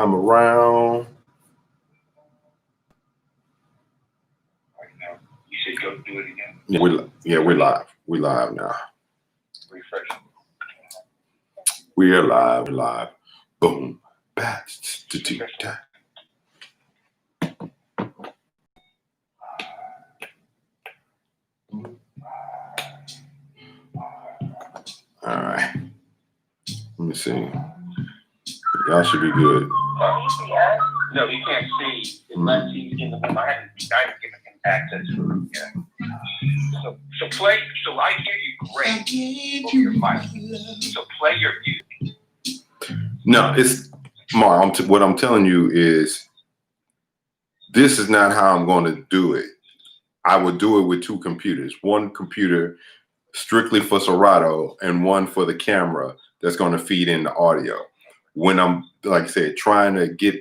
I'm around. Right now. You said go do it again. We're live. We're live now. Refresh. We are live. We're live. Boom. Bats to tic-tac. All right. Let me see. Y'all should be good. No, you can't see unless he's in the room. I haven't given him access to it yet. So play. So I hear you great over your mic. So play your music. No, it's Mark. What I'm telling you is, this is not how I'm going to do it. I would do it with two computers. One computer strictly for Serato and one for the camera that's going to feed in the audio. When I'm, like I said, trying to get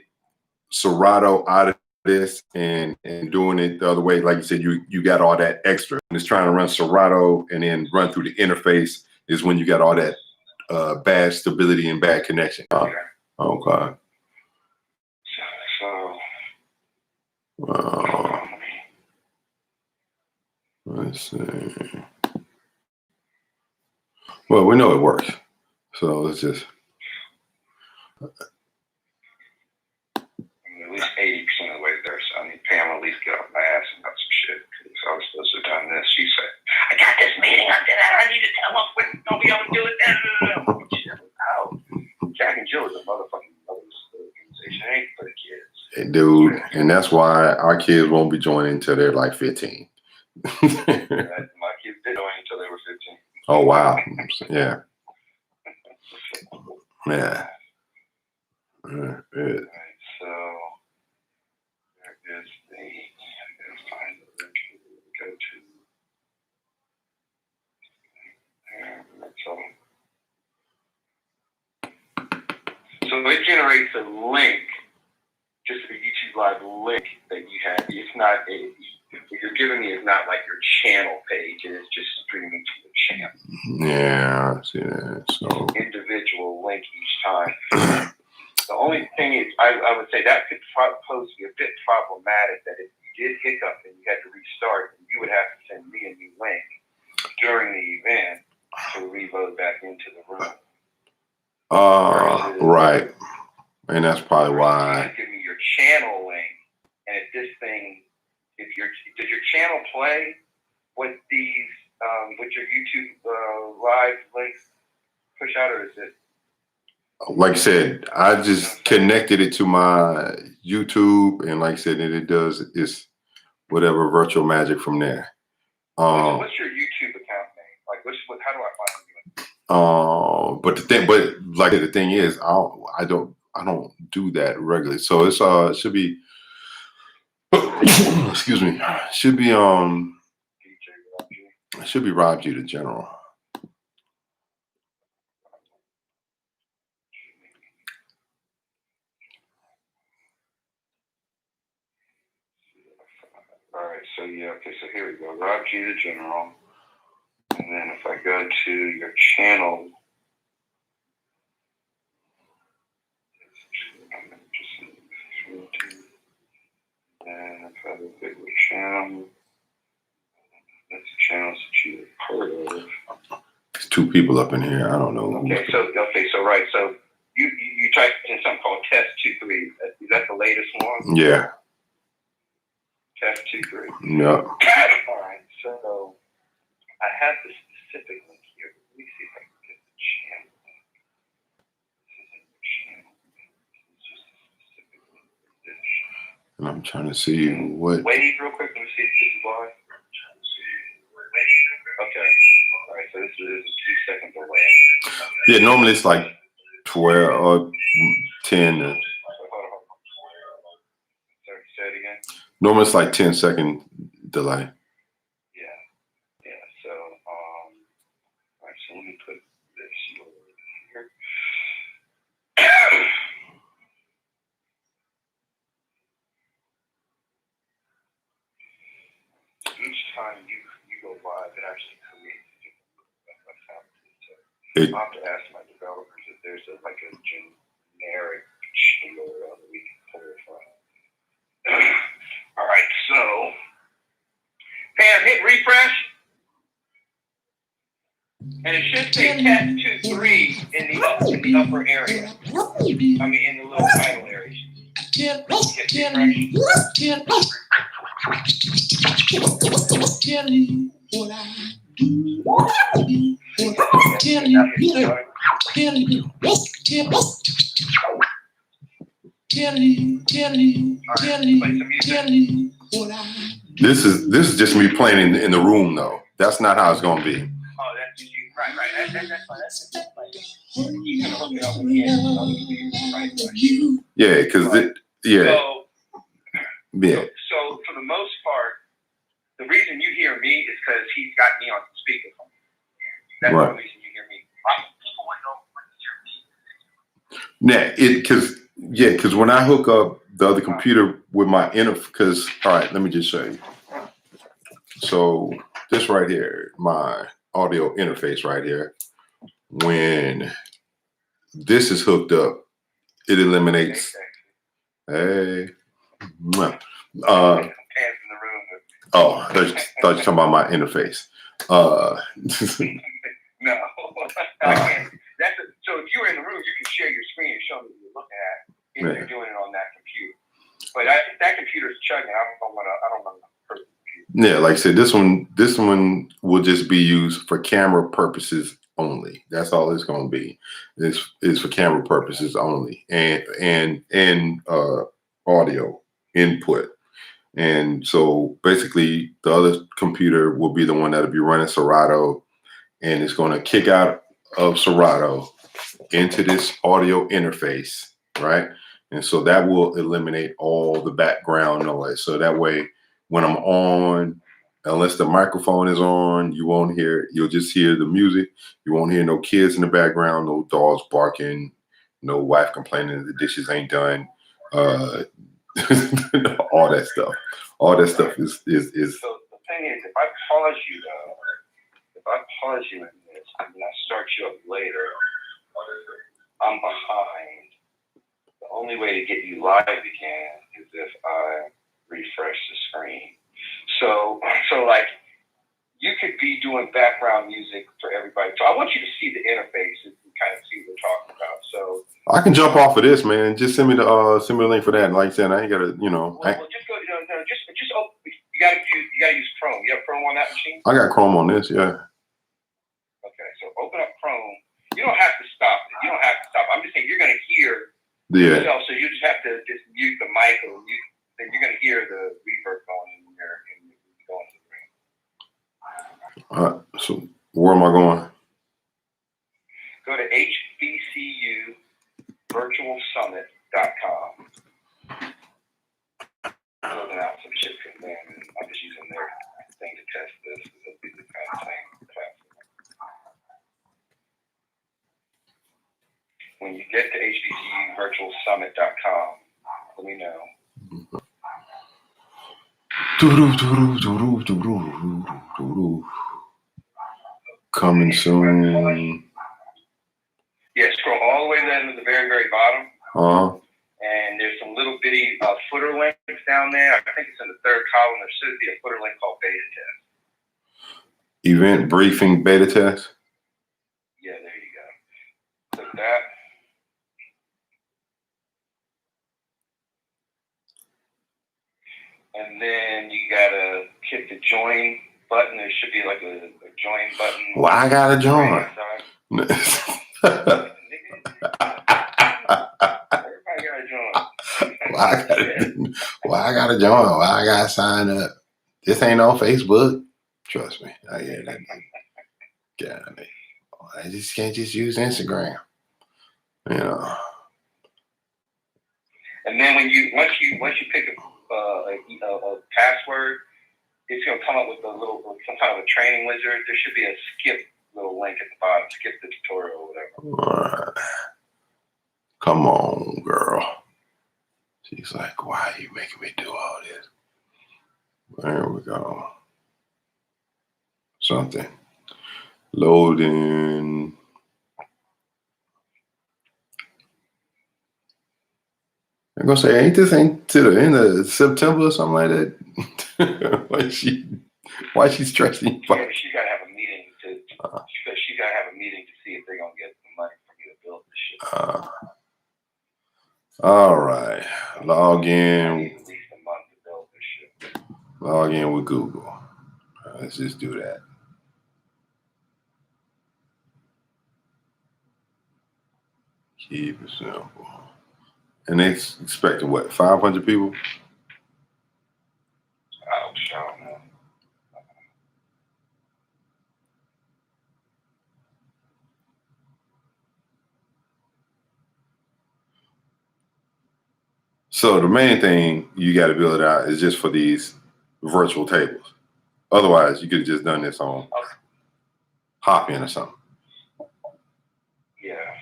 Serato out of this and doing it the other way, like you said, you got all that extra. And it's trying to run Serato and then run through the interface is when you got all that bad stability and bad connection. Okay. Let's see. Well, we know it works, so let's just. At least 80% of the way there, so I need Pam at least get off my ass about some shit. Because I was supposed to have done this. She said, I got this meeting, I did that, I need to tell them when don't be able to do it. Jack and Jill is a motherfucking mother's organization. It ain't for the kids. Hey, dude, and that's why our kids won't be joining until they're like 15. My kids did join until they were 15. Oh, wow. Yeah. Yeah. Right, so there is the, I gotta find the link to go to. So it generates a link, just a YouTube Live link that you have. It's not what you're giving me is not like your channel page. It is just streaming to the channel. Yeah, I see that. So individual link each time. The only thing is, I would say that could pose to be a bit problematic, that if you did hiccup and you had to restart, you would have to send me a new link during the event to reload back into the room. Right. And that's probably why. Give me your channel link, and if this thing, does your channel play with these, with your YouTube Live links push out, or is it? Like I said, I just connected it to my YouTube, and like I said, it does it's whatever virtual magic from there. What's your YouTube account name? Like, how do I find you? But the thing is, I don't do that regularly. So it's it should be excuse me, should be Rob G the General. All right, so so here we go. Rob G the General. And then if I go to your channel, and if I look at your channel, that's the channels that you're part of. There's two people up in here. I don't know. Okay, so right, so you typed in something called Test 2.3. Is that the latest one? Yeah. Test 2.3. Yeah. All right, so I have the specific link here. Let me see if I can get the channel link. This isn't the channel link. It's just a specific link for this. And I'm trying to see what. Wait real quick. Let me see if this is live. Okay. All right, so this is a 2-second delay. Yeah, normally it's like 12 or 10. Sorry, say it again. Normally it's like 10-second delay. Yeah. So, all right. So let me put this over here. Each time you go live, it actually creates a different sound. I'll have to ask my developers if there's a generic actually go there on the week and pull it from. All right, so Pam, hit refresh, and it should say Cat 2-3 in the upper area. I mean, in the little title area. Hit refresh. Tell you what I do. Tell you what I do. This is just me playing in the room though. That's not how it's gonna be. Oh, that's just you. Right. That's fine. That's fine. You can hook it up again. Right. Yeah, because yeah. So for the most part, the reason you hear me is because he's got me on speakerphone. That's Right. the reason you hear me. People would know Because when I hook up the other computer with my because all right, let me just show you. So this right here, my audio interface right here. When this is hooked up, it eliminates. Hey, oh, I thought you were talking about my interface. No, I can't. So if you're in the room, you can share your screen and show me what you're looking at if you're doing it on that computer. But if that computer's chugging, I don't want to hurt the computer. Yeah, like I said, this one will just be used for camera purposes only. That's all it's going to be. It's for camera purposes only, and audio input. And so basically, the other computer will be the one that'll be running Serato, and it's going to kick out of Serato into this audio interface, right? And so that will eliminate all the background noise. So that way, when I'm on, unless the microphone is on, you won't hear, you'll just hear the music. You won't hear no kids in the background, no dogs barking, no wife complaining the dishes ain't done. All that stuff. All that stuff is. So the thing is, if I pause you in this, and then I start you up later, I'm behind. The only way to get you live again is if I refresh the screen. So like, you could be doing background music for everybody. So I want you to see the interface and kind of see what we're talking about. So I can jump off of this, man. Just send me the link for that. And like I said, I ain't gotta, Well, just go. Just open. You gotta use Chrome. You have Chrome on that machine? I got Chrome on this, yeah. Okay, so open up Chrome. You don't have to stop it. You don't have to stop. I'm just saying you're gonna hear Yeah. yourself, so you just have to just mute the mic, or then you're gonna hear the reverb going in there and going to the ring. All right. So where am I going? Go to HBCUvirtualsummit.com. Building out some shit from them, and I'm just using their thing to test this. It'll be the kind of same platform. When you get to HBCUvirtualsummit.com, let me know. Coming soon. Yeah, scroll all the way down to the very, very bottom. And there's some little bitty footer links down there. I think it's in the third column. There should be a footer link called beta test. Event briefing beta test. Yeah, there you go. Click that. And then you gotta hit the join button. There should be like a join button. Well, I gotta join. Everybody gotta join. Well, I gotta join. Well, I gotta sign up. This ain't on Facebook. Trust me. I get that. God, I just can't just use Instagram. You know. And then once you pick a password, it's gonna come up with some kind of a training wizard. There should be a skip little link at the bottom. Skip the tutorial or whatever. All right. Come on, girl. She's like, why are you making me do all this? There we go. Something. Loading. I'm gonna say, ain't this to the end of September or something like that? why she stressing you? Yeah, she's gotta have a meeting because she's gotta have a meeting to see if they're gonna get the money for me to build this shit. All right, log I in. need at least a month to build this shit. Log in with Google. Let's just do that. Keep it simple. And they expecting what, 500 people? Oh, sure, man. So the main thing you got to build out is just for these virtual tables. Otherwise, you could have just done this on Hopin or something. Yeah.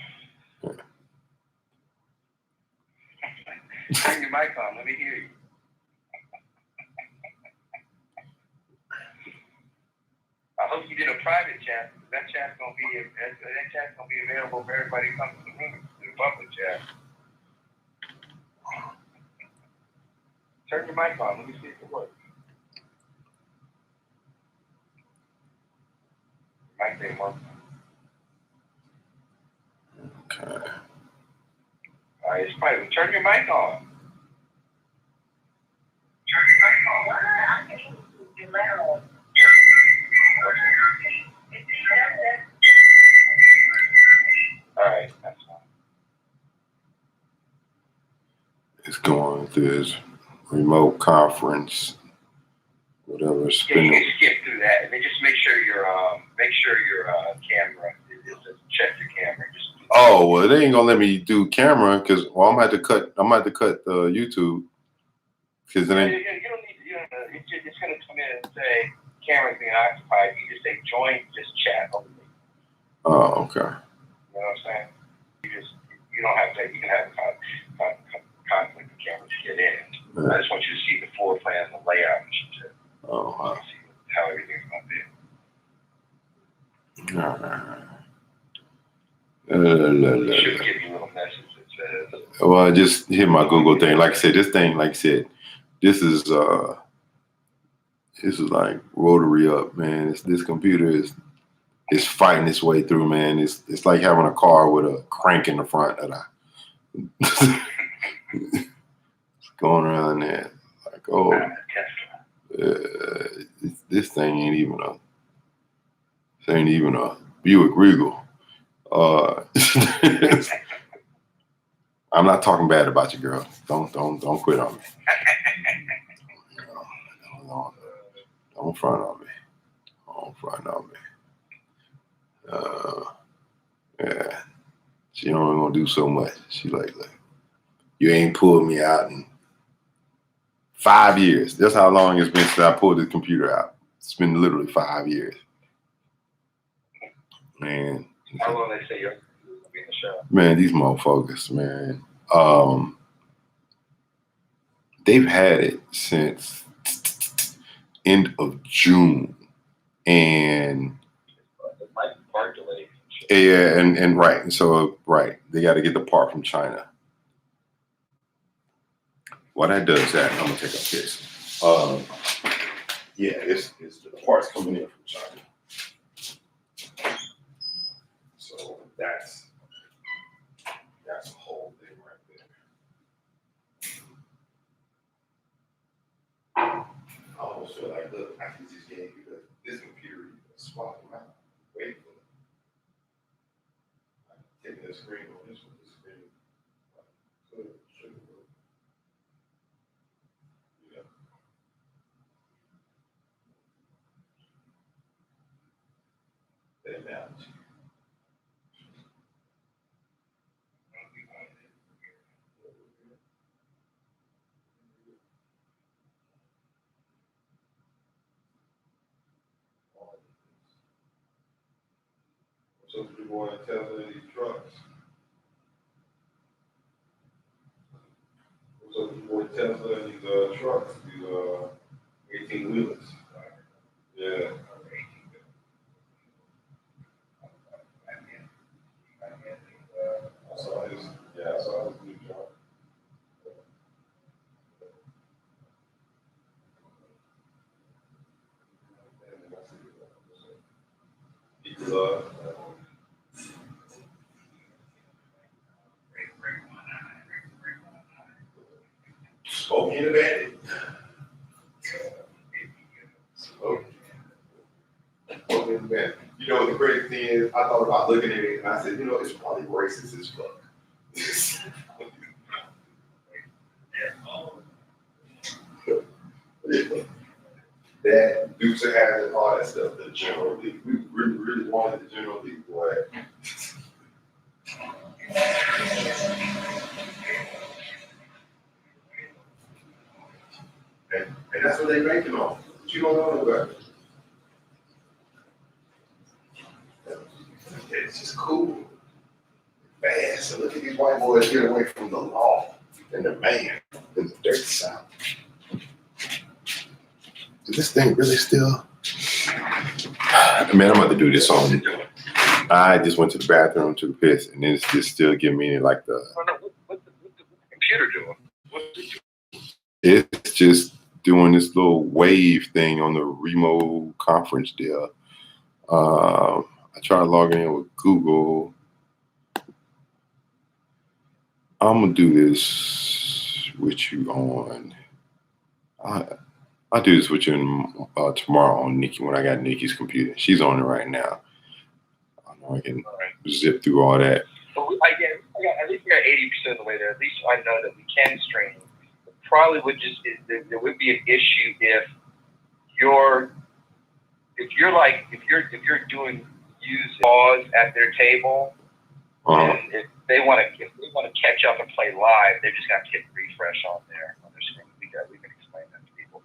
Turn your mic on. Let me hear you. I hope you did a private chat. That chat's gonna be available for everybody who comes to the room. To the public chat. Turn your mic on. Let me see if it works. Mic didn't work. Okay. All right, it's private. Turn your mic on. All right, that's fine. It's going through this remote conference, whatever. Yeah, you Spinning. can skip through that, and then just make sure your camera is check your camera. Just Oh well, they ain't gonna let me do camera because I'm gonna have to cut YouTube because then. you don't need it's gonna come in and say camera's being occupied. You just say join this chat only. Oh, okay. You know what I'm saying? You don't have to. You can have a conflict of camera to get in. Yeah. I just want you to see the floor plan, the layout, and shit. Oh, wow. See how everything's gonna be. All right. It should give you a little message that says. Well, I just hit my Google thing. Like I said, this is like rotary up, man. This computer is fighting its way through, man. It's like having a car with a crank in the front of it's going around there. Like, oh, this thing ain't even a Buick Regal. I'm not talking bad about you, girl. Don't quit on me. Don't front on me. Don't front on me. Yeah. She only gonna do so much. She like, look, you ain't pulled me out in 5 years. That's how long it's been since I pulled the computer out. It's been literally 5 years. Man. How long they say you're gonna be in the show? Man, these motherfuckers, man. They've had it since end of June. And It might be part delayed. yeah, and right. So right, they got to get the part from China. What that does that, I'm gonna take a piss. Yeah, it's the parts coming in from China. So that's a whole thing right there. I almost feel like, look, I can just gave you this computer, you can swap them out. Wait for it. I'm taking the screen on this one, the screen. Should work. Yeah. The analogy. So you want to tell them these trucks? So you want to tell them these trucks, these 18 wheelers? Yeah. I saw his new job. Smoking the bandit. Smoking the bandit. You know what the crazy thing is? I thought about looking at it and I said, you know, it's probably racist as fuck. That Dukes of Hazzard, all that stuff, the General League. We really wanted the General League, boy. And that's what they making on. But you don't know no better. It's just cool. Man, so look at these white boys get away from the law and the man in the dirty south. Is this thing really still? Man, I'm about to do this on. I just went to the bathroom, took a piss, and it's just still giving me like the. What's the computer doing? It's just doing this little wave thing on the remote conference deal. I tried logging in with Google. I'm gonna do this with you on. I'll do this with you tomorrow on Nikki when I got Nikki's computer. She's on it right now. I know I can zip through all that. But at least we got 80% of the way there. At least I know that we can stream. Probably would just there would be an issue if you're doing use pause at their table, and if they want to catch up and play live, they're just gonna hit refresh on their screen. We can explain that to people.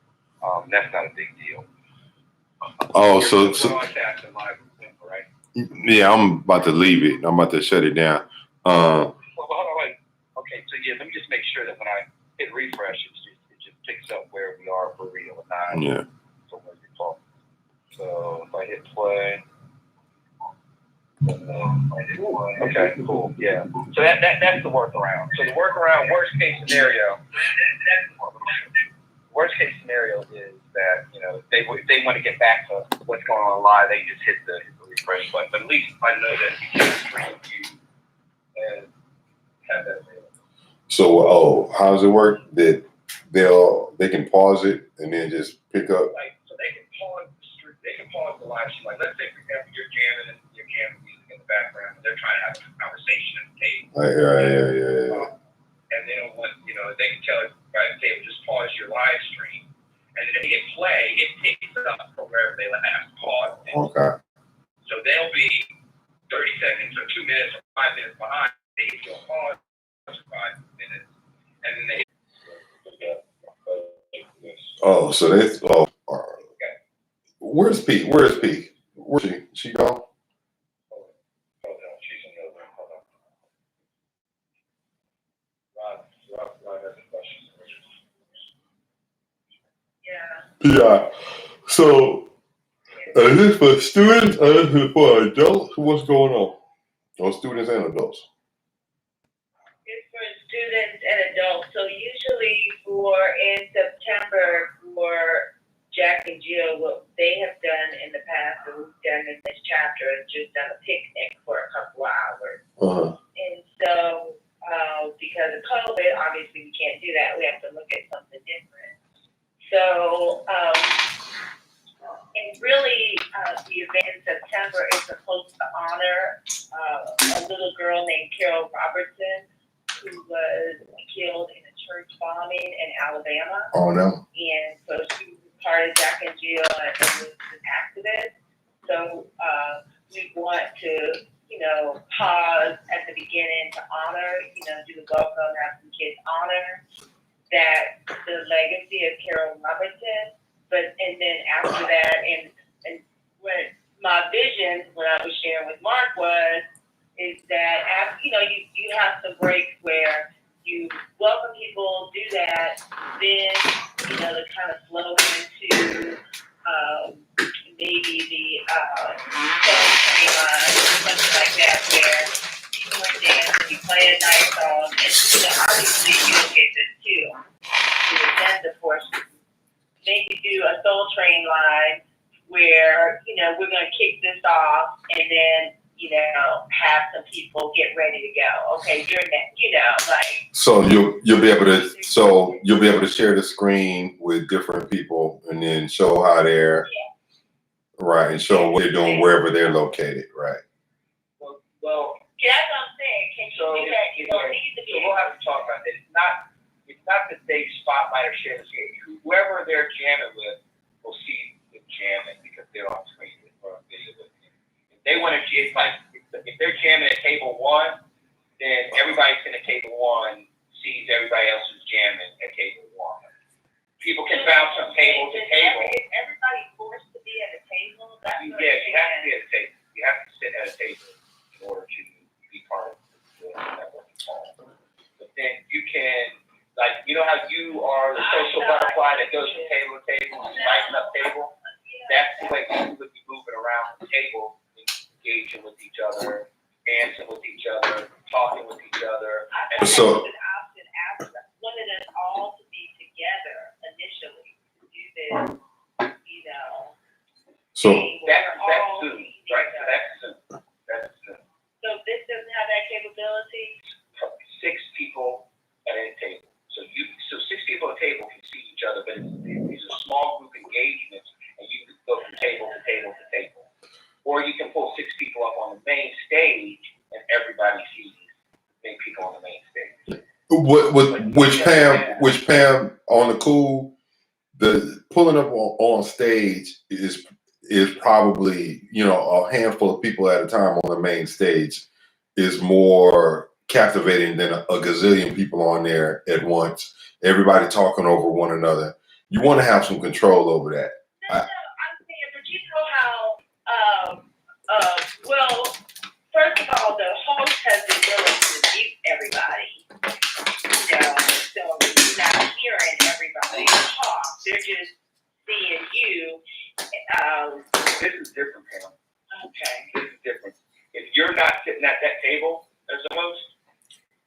That's not a big deal. Oh, so broadcasting live, right? Yeah, I'm about to leave it. I'm about to shut it down. Well, hold on, wait. Okay, so yeah, let me just make sure that when I hit refresh, it just picks up where we are for real, not Yeah. somewhere default. So if I hit play. Okay, cool. Yeah. So that's the workaround. So the workaround, worst case scenario is that, you know, if they want to get back to what's going on live, they just hit the refresh button. But at least I know that we can stream you and have that available. So, how does it work? That they can pause it and then just pick up. Like, so they can pause the live stream. Like, let's say, for example, you're jamming music in the background, and they're trying to have a conversation at the table. Yeah. And they don't want, you know, they can tell it by the table, just pause your live stream. And then if they hit play, it picks up from wherever they last paused. Okay. So they'll be 30 seconds or 2 minutes or 5 minutes behind. They hit your pause for 5 minutes. And then they hit. Oh, so that's all right. Okay. Where's P? Where's she? She gone? Hold on, she's in the other room. Hold on. Rob has a question. Yeah. So, is this for students or is it for adults? What's going on? Or students and adults? It's for students and adults. So usually in September for Jack and Jill, what they have done in the past, and we've done in this chapter, is just done a picnic for a couple of hours. And so because of COVID, obviously we can't do that. We have to look at something different. So and really the event in September is supposed to honor a little girl named Carol Robertson, who was killed in a church bombing in Alabama. Oh, no. And so she was part of Jack and Jill and was an activist. So we want to, pause at the beginning to honor, do the welcome, have some kids honor that the legacy of Carol Robertson. And then after that, and when my vision, when I was sharing with Mark is that after, you have some breaks where you welcome people, do that, then, to kind of flow into maybe the song train line, something like that, where people are dancing, you play a nice song, and obviously you'll get this too, to attend the portion. Maybe do a soul train line where, you know, we're gonna kick this off and then, you know, have some people get ready to go. Okay, you're next, you know, like. So you'll be able to share the screen with different people and then show how they're right and show what they're doing wherever they're located, right? Well, Yeah, that's what I'm saying. Can you do that? You don't need to so be. we'll have to talk about this. It's not that they spotlight or share the screen. Whoever they're jamming with will see the jamming because they're on screen or on video with them. If they want to, if they're jamming at table one, then everybody sitting at table one sees everybody else who's jamming at table one. People can bounce from table to table. Is everybody forced to be at a table? That's what Yeah, I'm you have to saying. be at a table. You have to sit at a table in order to be part of the networking call. But then you can, like, you know how you are the social butterfly that goes from table to table and lighting up table? That's the way people would be moving around the table, engaging with each other, dancing with each other, talking with each other. I think So- that's an option after, wanted us all to be together initially to do this, you know. So thing where That's we're all soon, meeting right? each So other. that's soon. So this doesn't have that capability? 6 people at a table. So 6 people at a table can see each other, but these are small group engagements, and you can go from table to table to table. Or you can pull 6 people up on the main stage, and everybody sees the same people on the main stage. which Pam on the cool, the pulling up on stage is probably, you know, a handful of people at a time on the main stage is more captivating than a gazillion people on there at once, everybody talking over one another. You want to have some control over that. No, I'm saying, but you know how, well, first of all, the host has the ability to mute everybody. You know, so you're not hearing everybody talk. They're just seeing you. This is different, Pam. Okay. This is different. If you're not sitting at that table as a host,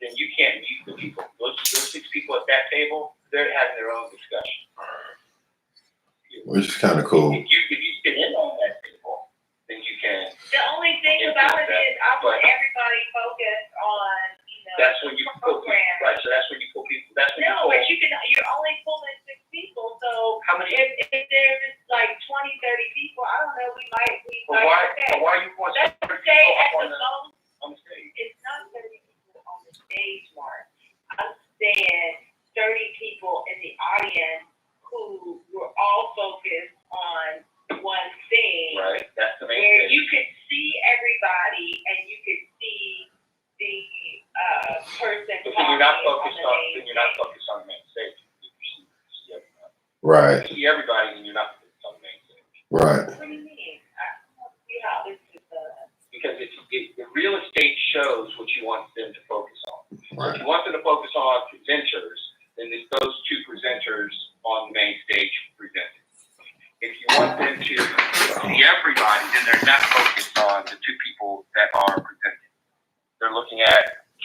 then you can't mute the people. Those 6 people at that table, they're having their own discussion. Which is kind of cool. If you sit in on that table, then you can. The only thing about it is I want everybody focused on, you know, That's when you pull people. program. Right. So that's when you pull people. That's when No, you pull. but you're only pulling 6 people, so How many? if there's like 20, 30 people, I don't know, we might But why are you going to let's put stay people at up the phone. on the stage? It's not 30 people on the stage, Mark. I'm saying 30 people in the audience who were all focused on one thing. Right. That's the main Where thing. you could see everybody and you could see the person But talking then you're not on focused the on. main Then you're not stage. focused on the main stage. You see everybody. Right, You see everybody, and you're not focused on the main stage. right. What do you mean? I don't see how this is Because the real estate shows what you want them to focus on. So if Right. you want them to focus on presenters, then those 2 presenters